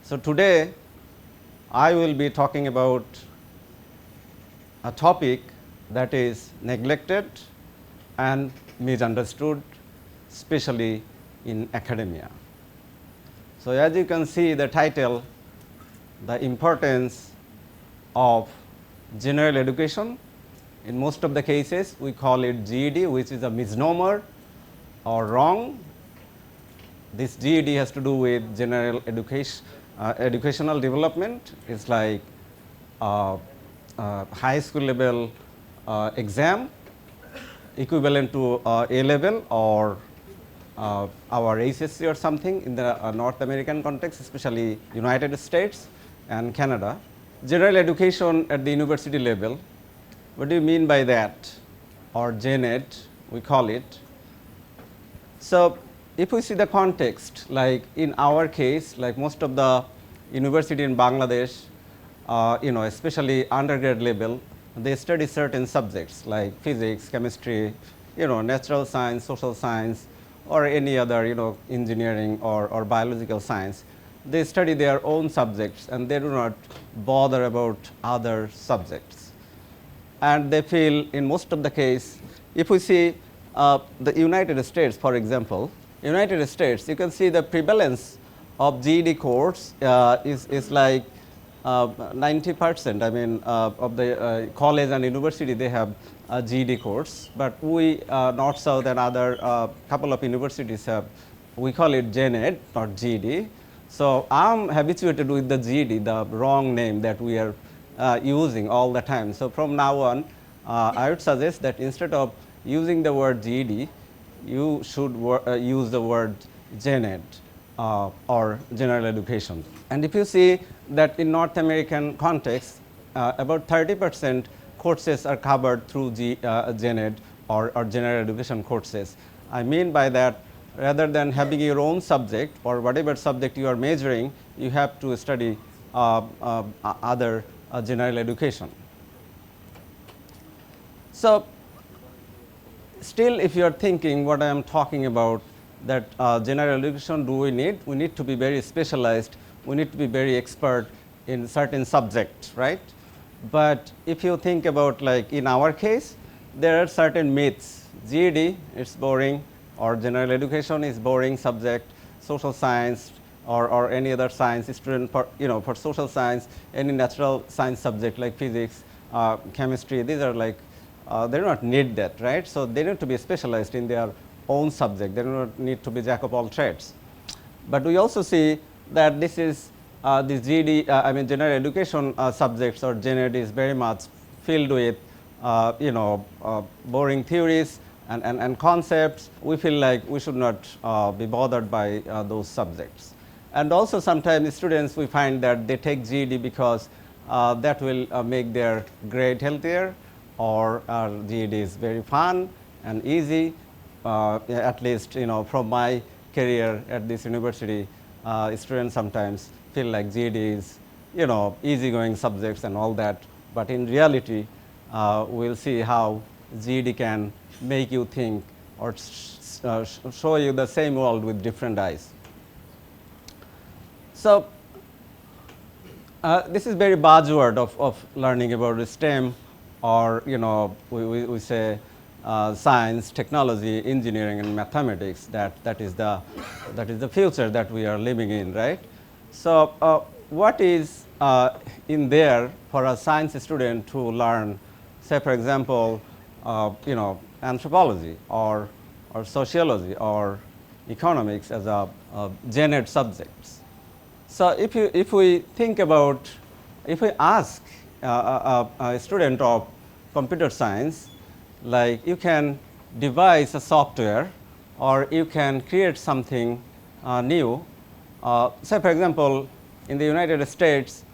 So today I will be talking about a topic that is neglected and misunderstood, especially in academia. So as you can see the title, the importance of general education. In most of the cases we call it GED, which is a misnomer or wrong. This GED has to do with general education, educational development. It's like high school level exam equivalent to A level or our HSC or something in the North American context, especially United States and Canada. General education at the university level, what do you mean by that, or GENED we call it. So if we see the context, like in our case, like most of the university in Bangladesh, especially undergrad level, they study certain subjects like physics, chemistry, natural science, social science, or any other, engineering or biological science. They study their own subjects and they do not bother about other subjects. And they feel in most of the case, if we see the United States, for example, United States, you can see the prevalence of GED course is like 90%. I mean, of the college and university, they have a GED course, but we North South and other couple of universities have, we call it GENED, not GED. So I'm habituated with the GED, the wrong name that we are using all the time. So from now on, I would suggest that instead of using the word GED, you should use the word GENED or general education. And if you see that in North American context, about 30% courses are covered through GENED or general education courses. I mean by that, rather than having your own subject or whatever subject you are majoring, you have to study other general education. So still, if you are thinking what I am talking about, that general education do we need? We need to be very specialized. We need to be very expert in certain subjects, right? But if you think about, like in our case, there are certain myths. GED, it's boring, or general education is boring subject. Social science or any other science student, for social science, any natural science subject like physics, chemistry, these are like, they do not need that, right? So they need to be specialized in their own subject. They do not need to be jack of all trades. But we also see that this is this GED, general education subjects or GENED is very much filled with boring theories and concepts. We feel like we should not be bothered by those subjects. And also sometimes students, we find that they take GED because that will make their grade healthier, or GED is very fun and easy. At least from my career at this university, students sometimes feel like GED is easygoing subjects and all that. But in reality, we'll see how GED can make you think or show you the same world with different eyes. So this is very buzzword of learning about STEM, or we say science, technology, engineering, and mathematics. That is the future that we are living in, right? So what is in there for a science student to learn? Say, for example, anthropology or sociology or economics as a GENED subjects. So if we think about, if we ask a student of computer science, like you can devise a software or you can create something new. Say, for example, in the United States,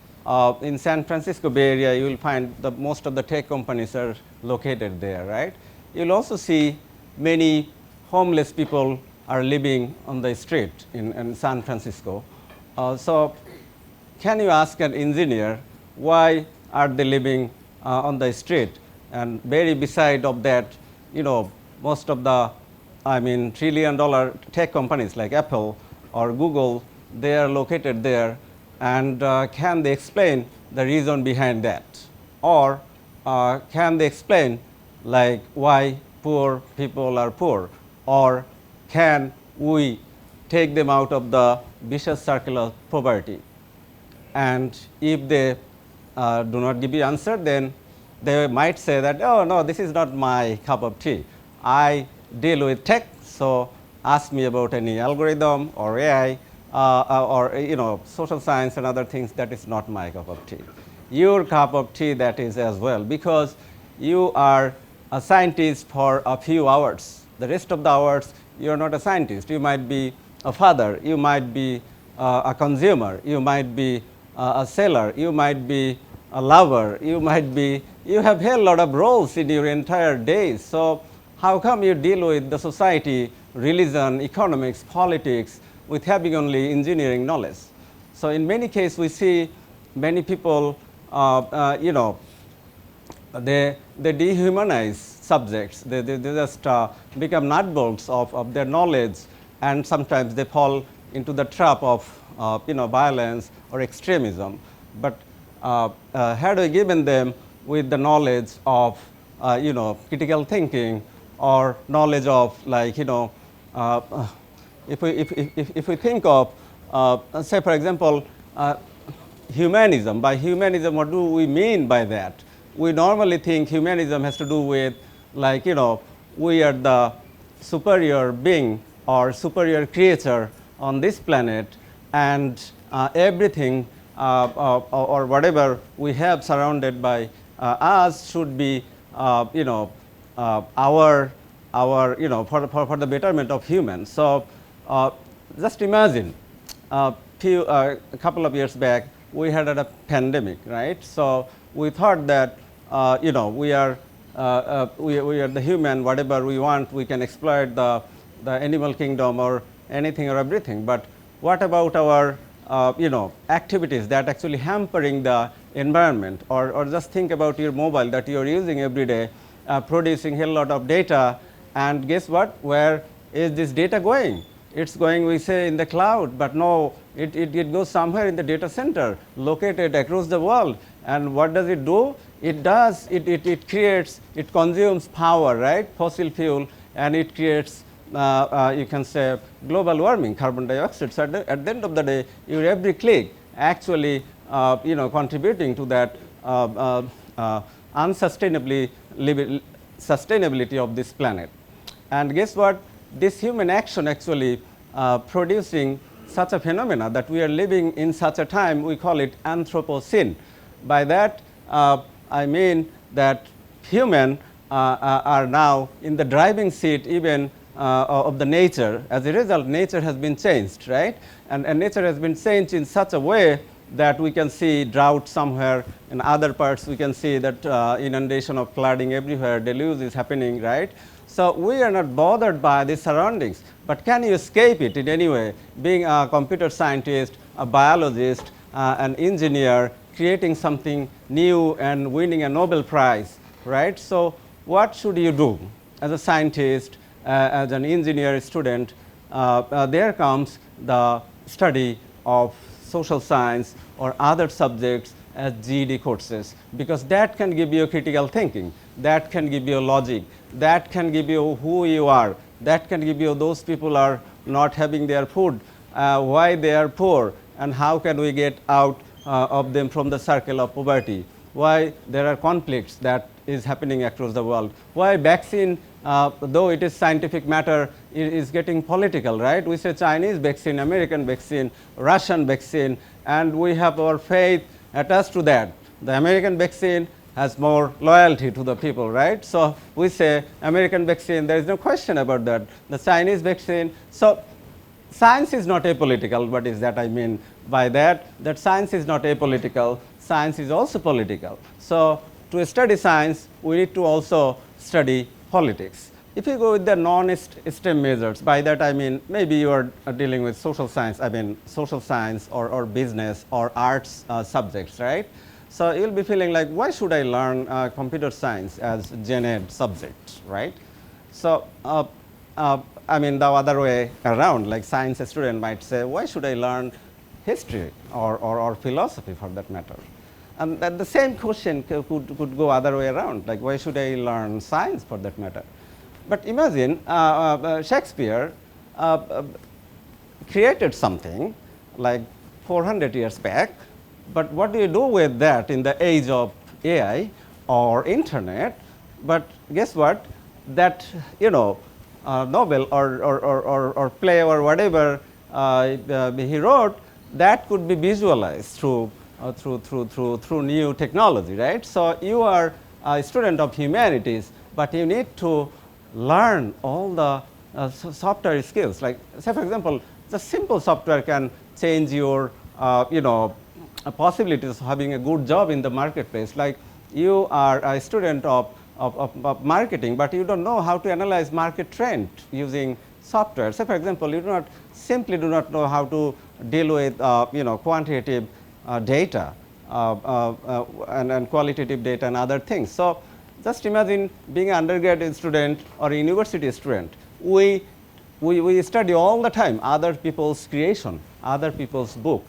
in San Francisco Bay Area, you will find most of the tech companies are located there, right? You'll also see many homeless people are living on the street in San Francisco. So can you ask an engineer why are they living on the street? And very beside of that, most of the, trillion-dollar tech companies like Apple or Google, they are located there and can they explain the reason behind that, or can they explain like why poor people are poor, or can we take them out of the vicious circle of poverty? And if they do not give you answer, then they might say that, oh no, this is not my cup of tea. I deal with tech, so ask me about any algorithm or AI or social science and other things. That is not my cup of tea. Your cup of tea, that is as well, because you are a scientist for a few hours. The rest of the hours you are not a scientist. You might be a father, you might be a consumer, you might be a seller, you might be a lover, you have a lot of roles in your entire day. So how come you deal with the society, religion, economics, politics with having only engineering knowledge? So in many cases we see many people, they dehumanize subjects, they just become nutballs of their knowledge, and sometimes they fall into the trap of violence or extremism. But had we given them with the knowledge of critical thinking, or knowledge of like if we think of say for example humanism. By humanism, what do we mean by that? We normally think humanism has to do with like we are the superior being or superior creature on this planet, and everything or whatever we have surrounded by us should be our for the betterment of humans. So just imagine a couple of years back we had a pandemic, right? So we thought that we are the human, whatever we want we can exploit the animal kingdom or anything or everything. But what about our activities that actually hampering the environment, or just think about your mobile that you are using every day, producing a lot of data, and guess what, where is this data going? It's going, we say, in the cloud, but no, it goes somewhere in the data center located across the world. And what does it do? It creates, it consumes power, right, fossil fuel, and it creates you can say global warming, carbon dioxide. So at the end of the day, your every click actually contributing to that sustainability of this planet. And guess what? This human action actually producing such a phenomena that we are living in such a time, we call it Anthropocene. By that I mean that human are now in the driving seat even of the nature. As a result, nature has been changed, right? And nature has been changed in such a way that we can see drought somewhere, in other parts we can see that inundation of flooding everywhere, deluge is happening, right? So we are not bothered by the surroundings, but can you escape it in any way? Being a computer scientist, a biologist, an engineer, creating something new and winning a Nobel Prize, right? So what should you do as a scientist, as an engineer student? There comes the study of social science or other subjects as GED courses, because that can give you critical thinking, that can give you logic, that can give you who you are, that can give you those people are not having their food, why they are poor, and how can we get out of them from the circle of poverty, why there are conflicts that is happening across the world, why vaccine, though it is scientific matter, it is getting political, right? We say Chinese vaccine, American vaccine, Russian vaccine, and we have our faith attached to that. The American vaccine has more loyalty to the people, right? So we say American vaccine, there is no question about that. The Chinese vaccine, so science is not apolitical. What is that I mean by that? That science is not apolitical, science is also political. So to study science, we need to also study politics. If you go with the non-STEM measures, by that I mean maybe you are dealing with social science, social science or business or arts subjects, right? So you'll be feeling like, why should I learn computer science as gen ed subject, right? So the other way around, like science student might say, why should I learn history or philosophy for that matter. And that the same question could go other way around, like why should I learn science for that matter? But imagine Shakespeare created something like 400 years back, but what do you do with that in the age of AI or internet? But guess what? That novel or play or whatever he wrote, that could be visualized through new technology, right? So you are a student of humanities, but you need to learn all the software skills. Like, say for example, the simple software can change your possibilities of having a good job in the marketplace. Like, you are a student of marketing, but you don't know how to analyze market trend using software. Say for example, you do not know how to deal with quantitative data and qualitative data and other things. So just imagine being an undergraduate student or a university student. We study all the time other people's creation, other people's book,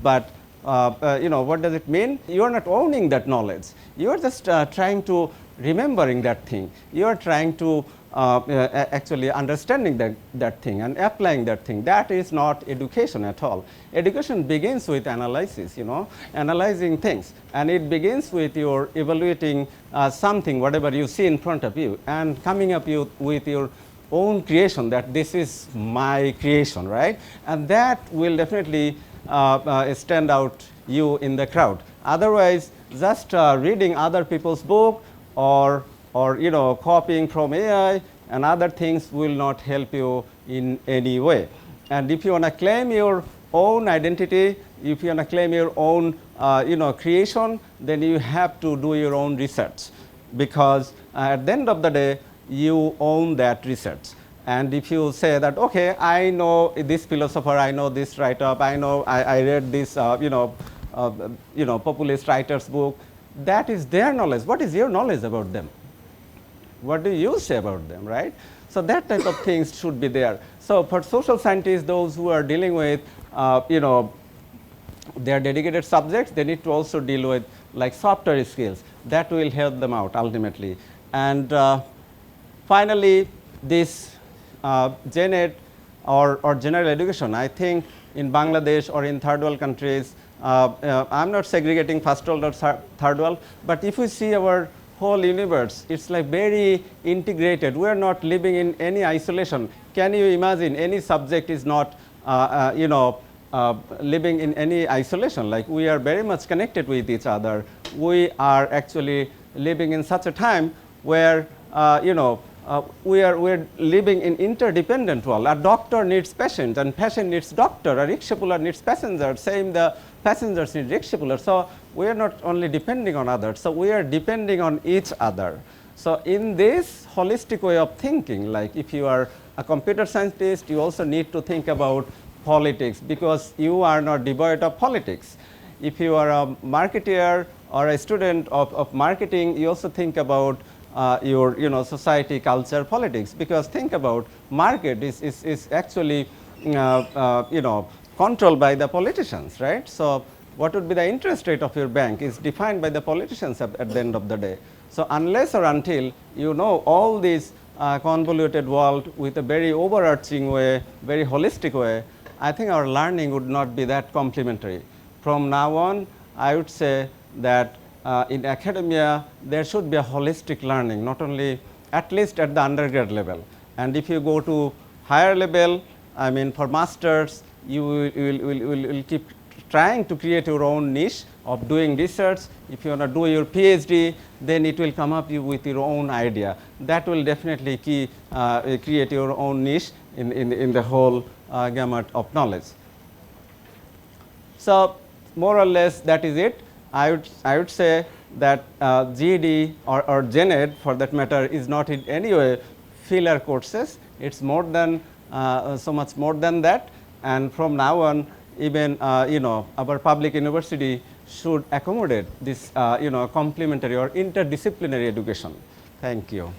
but what does it mean? You are not owning that knowledge. You are just trying to remembering that thing. You are trying to actually understanding that thing and applying that thing. That is not education at all. Education begins with analysis, analyzing things, and it begins with your evaluating something, whatever you see in front of you, and coming up with your own creation, that this is my creation, right? And that will definitely stand out you in the crowd. Otherwise, just reading other people's book or copying from AI and other things will not help you in any way. And if you want to claim your own identity, if you want to claim your own creation, then you have to do your own research, because at the end of the day you own that research. And if you say that, okay, I know this philosopher, I know this write-up, I read this populist writer's book, that is their knowledge. What is your knowledge about them? What do you say about them, right? So that type of things should be there. So for social scientists, those who are dealing with their dedicated subjects, they need to also deal with like software skills. That will help them out ultimately. And finally, this Gen Ed or general education, I think in Bangladesh or in third world countries, I'm not segregating first world or third world, but if we see our whole universe, it's like very integrated. We are not living in any isolation. Can you imagine any subject is not living in any isolation? Like, we are very much connected with each other. We are actually living in such a time where we're living in interdependent world. A doctor needs patient and patient needs doctor. A rickshaw puller needs passenger. Same, the passengers need rickshaw puller. So we are not only depending on others. So we are depending on each other. So in this holistic way of thinking, like if you are a computer scientist, you also need to think about politics, because you are not devoid of politics. If you are a marketeer or a student of marketing, you also think about your society, culture, politics, because think about market is actually controlled by the politicians, right? So what would be the interest rate of your bank is defined by the politicians at the end of the day. So unless or until you know all these convoluted world with a very overarching way, very holistic way, I think our learning would not be that complementary. From now on, I would say that in academia, there should be a holistic learning, not only at least at the undergrad level. And if you go to higher level, I mean for masters, you will keep trying to create your own niche of doing research. If you want to do your Ph.D., then it will come up with your own idea. That will definitely create your own niche in the whole gamut of knowledge. So more or less that is it. I would say that GED or Gen Ed for that matter is not in any way filler courses. It's more than so much more than that. And from now on, even our public university should accommodate this complementary or interdisciplinary education. Thank you.